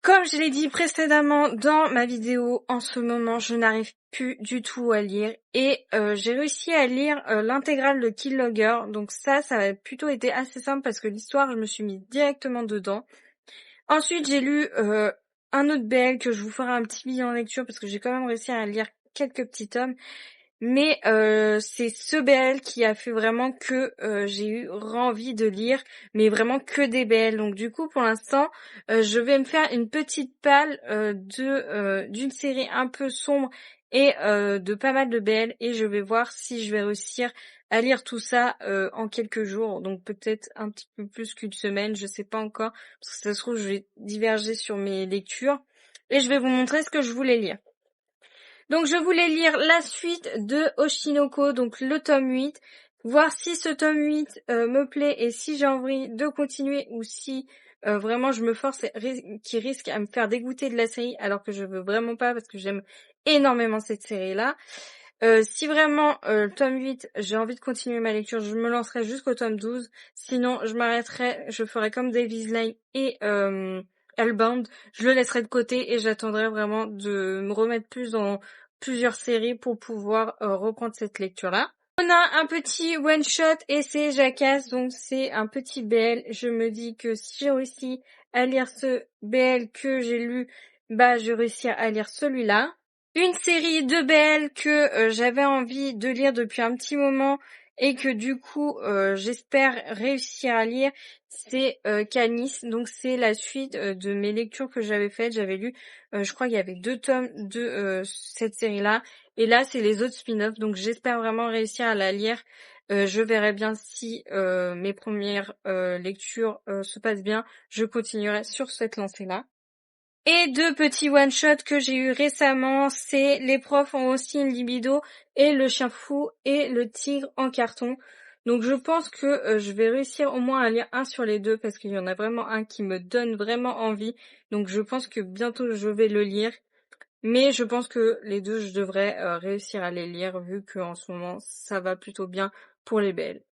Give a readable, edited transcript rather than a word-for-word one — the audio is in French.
Comme je l'ai dit précédemment dans ma vidéo, en ce moment, je n'arrive plus du tout à lire et j'ai réussi à lire l'intégrale de Kill Logger. Donc ça a plutôt été assez simple parce que l'histoire, je me suis mis directement dedans. Ensuite, j'ai lu un autre BL que je vous ferai un petit bilan en lecture parce que j'ai quand même réussi à lire quelques petits tomes. Mais c'est ce BL qui a fait vraiment que j'ai eu envie de lire, mais vraiment que des BL. Donc du coup, pour l'instant, je vais me faire une petite palle d'une série un peu sombre et de pas mal de BL, et je vais voir si je vais réussir à lire tout ça en quelques jours. Donc peut-être un petit peu plus qu'une semaine, je sais pas encore, parce que ça se trouve je vais diverger sur mes lectures et je vais vous montrer ce que je voulais lire. Donc je voulais lire la suite de Oshinoko, donc le tome 8, voir si ce tome 8 me plaît et si j'ai envie de continuer ou si vraiment je me force et qui risque à me faire dégoûter de la série alors que je veux vraiment pas parce que j'aime énormément cette série-là. Si vraiment le tome 8, j'ai envie de continuer ma lecture, je me lancerai jusqu'au tome 12. Sinon, je m'arrêterai, je ferai comme Davies Lane et Hellbound, je le laisserai de côté et j'attendrai vraiment de me remettre plus dans plusieurs séries pour pouvoir reprendre cette lecture-là. On a un petit one-shot et c'est Jackass, donc c'est un petit BL. Je me dis que si j'ai réussi à lire ce BL que j'ai lu, bah je vais réussir à lire celui-là. Une série de BL que j'avais envie de lire depuis un petit moment et que du coup j'espère réussir à lire, c'est Canis. Donc c'est la suite de mes lectures que j'avais faites. J'avais lu, je crois qu'il y avait 2 tomes de cette série-là. Et là c'est les autres spin-offs. Donc j'espère vraiment réussir à la lire. Je verrai bien si mes premières lectures se passent bien. Je continuerai sur cette lancée-là. Et 2 petits one-shots que j'ai eu récemment, c'est Les profs ont aussi une libido et Le chien fou et Le tigre en carton. Donc je pense que je vais réussir au moins à lire un sur les deux parce qu'il y en a vraiment un qui me donne vraiment envie. Donc je pense que bientôt je vais le lire. Mais je pense que les deux, je devrais réussir à les lire vu qu'en ce moment, ça va plutôt bien pour les BL.